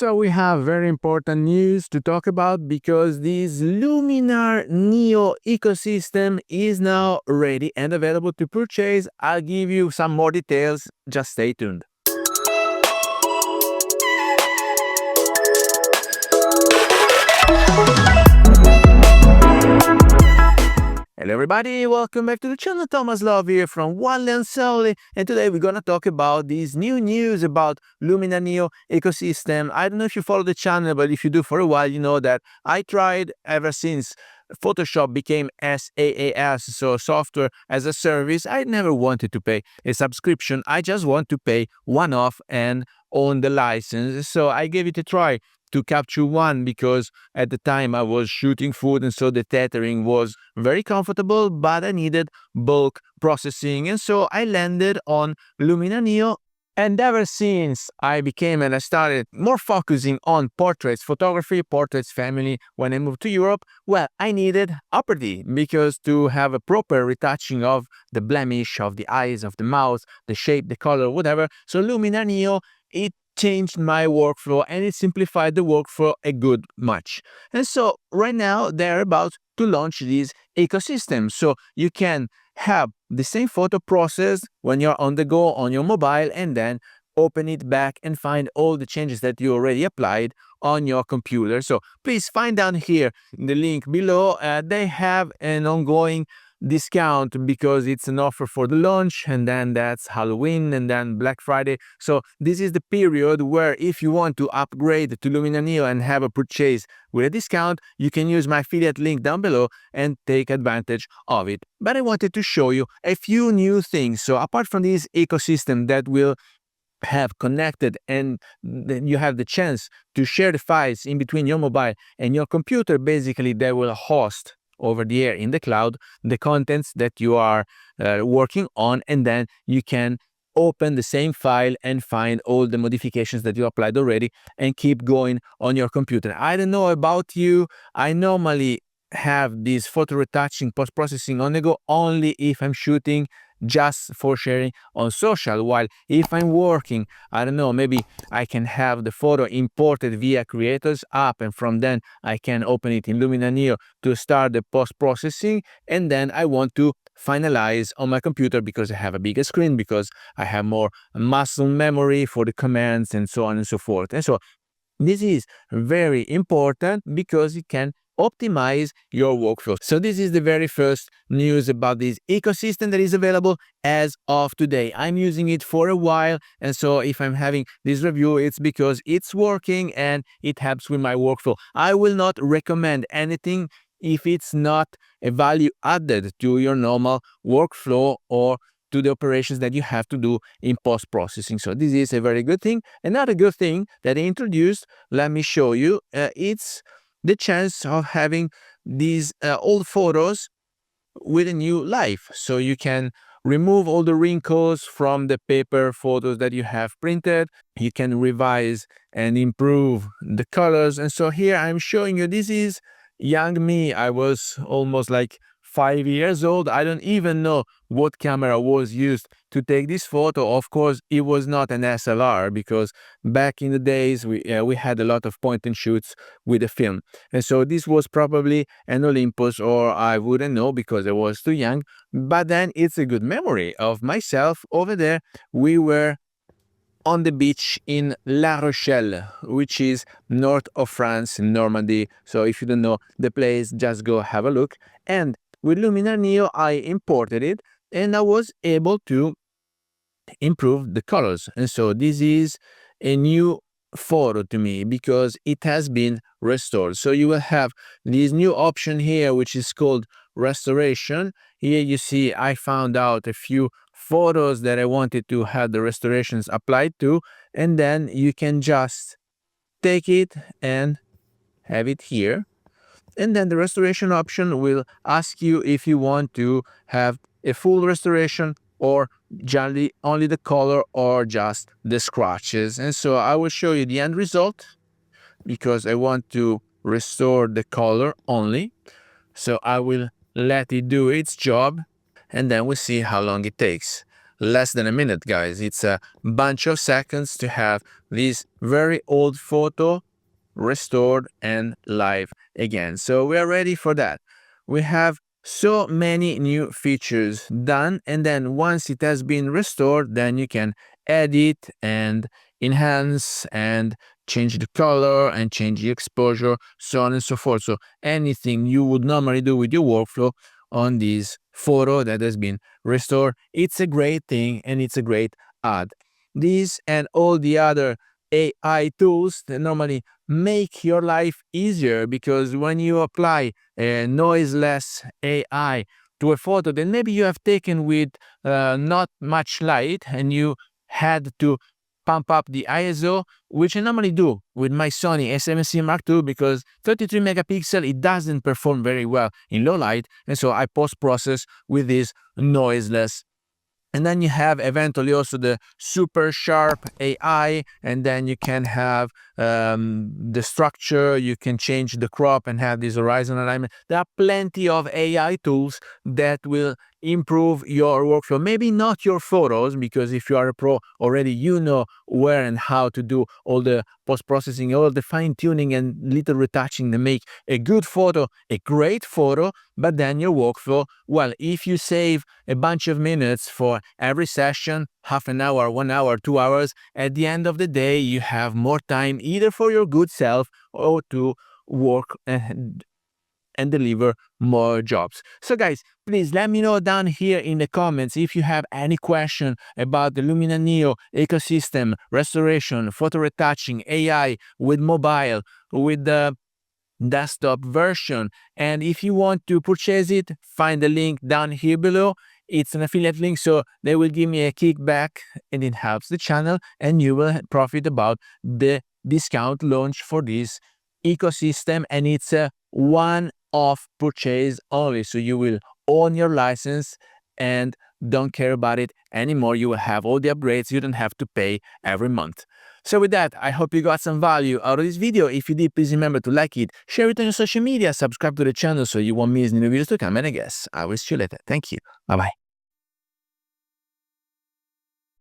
So we have very important news to talk about because this Luminar Neo ecosystem is now ready and available to purchase. I'll give you some more details. Just stay tuned. Hello everybody, welcome back to the channel. Thomas Love here from One Lens Only, and today we're gonna talk about this new news about Luminar Neo ecosystem. I don't know if you follow the channel, but if you do for a while, you know that I tried ever since Photoshop became SaaS, so software as a service. I never wanted to pay a subscription. I just want to pay one-off and own the license. So I gave it a try to capture one because at the time I was shooting food, and so the tethering was very comfortable, but I needed bulk processing, and so I landed on Luminar Neo. And ever since I became and I started more focusing on portraits, photography, portraits, family, when I moved to Europe, well, I needed property because to have a proper retouching of the blemish, of the eyes, of the mouth, the shape, the color, whatever. So Luminar Neo, it changed my workflow and it simplified the workflow a good much. And so right now they're about to launch this ecosystem. So you can have the same photo process when you're on the go on your mobile and then open it back and find all the changes that you already applied on your computer. So please find down here in the link below. They have an ongoing discount because it's an offer for the launch, and then that's Halloween and then Black Friday. So this is the period where if you want to upgrade to Luminar Neo and have a purchase with a discount, you can use my affiliate link down below and take advantage of it. But I wanted to show you a few new things. So apart from this ecosystem that will have connected and then you have the chance to share the files in between your mobile and your computer, basically they will host over the air in the cloud the contents that you are working on, and then you can open the same file and find all the modifications that you applied already and keep going on your computer. I don't know about you, I normally have this photo retouching post-processing on the go only if I'm shooting just for sharing on social, while if I'm working, I don't know, maybe I can have the photo imported via Creators app, and from then I can open it in Luminar Neo to start the post-processing, and then I want to finalize on my computer because I have a bigger screen, because I have more muscle memory for the commands and so on and so forth. And so this is very important because it can optimize your workflow. So this is the very first news about this ecosystem that is available as of today. I'm using it for a while, and so if I'm having this review, it's because it's working and it helps with my workflow. I will not recommend anything if it's not a value added to your normal workflow or to the operations that you have to do in post-processing. So this is a very good thing. Another good thing that I introduced, let me show you, it's the chance of having these old photos with a new life. So you can remove all the wrinkles from the paper photos that you have printed. You can revise and improve the colors. And so here I'm showing you, this is young me. I was almost like 5 years old. I don't even know what camera was used to take this photo. Of course, it was not an SLR because back in the days we had a lot of point and shoots with the film. And so this was probably an Olympus, or I wouldn't know because I was too young. But then it's a good memory of myself over there. We were on the beach in La Rochelle, which is north of France, in Normandy. So if you don't know the place, just go have a look. And with Luminar Neo, I imported it and I was able to improve the colors. And so this is a new photo to me because it has been restored. So you will have this new option here, which is called restoration. Here you see I found out a few photos that I wanted to have the restorations applied to, and then you can just take it and have it here. And then the restoration option will ask you if you want to have a full restoration or only the color or just the scratches. And so I will show you the end result because I want to restore the color only. So I will let it do its job, and then we'll see how long it takes. Less than a minute, guys. It's a bunch of seconds to have this very old photo restored and live again. So we are ready for that. We have so many new features done, and then once it has been restored, then you can edit and enhance and change the color and change the exposure, so on and so forth. So anything you would normally do with your workflow on this photo that has been restored, it's a great thing and it's a great add. These and all the other AI tools that normally make your life easier, because when you apply a noiseless AI to a photo that maybe you have taken with not much light and you had to pump up the ISO, which I normally do with my Sony a7C Mark II, because 33 megapixel, it doesn't perform very well in low light, and so I post-process with this noiseless. And then you have eventually also the super sharp AI, and then you can have the structure, you can change the crop and have this horizon alignment. There are plenty of AI tools that will improve your workflow. Maybe not your photos, because if you are a pro already, you know where and how to do all the post-processing, all the fine-tuning and little retouching to make a good photo, a great photo. But then your workflow, well, if you save a bunch of minutes for every session, half an hour, 1 hour, 2 hours, at the end of the day, you have more time either for your good self or to work and deliver more jobs. So guys, please let me know down here in the comments if you have any question about the Luminar Neo ecosystem, restoration, photo retouching, AI with mobile, with the desktop version. And if you want to purchase it, find the link down here below. It's an affiliate link, so they will give me a kickback and it helps the channel, and you will profit about the discount launch for this ecosystem. And it's a one-off purchase only, so you will own your license and don't care about it anymore. You will have all the upgrades. You don't have to pay every month. So with that, I hope you got some value out of this video. If you did, please remember to like it, share it on your social media, subscribe to the channel so you won't miss new videos to come, and I guess I will see you later. Thank you. Bye-bye.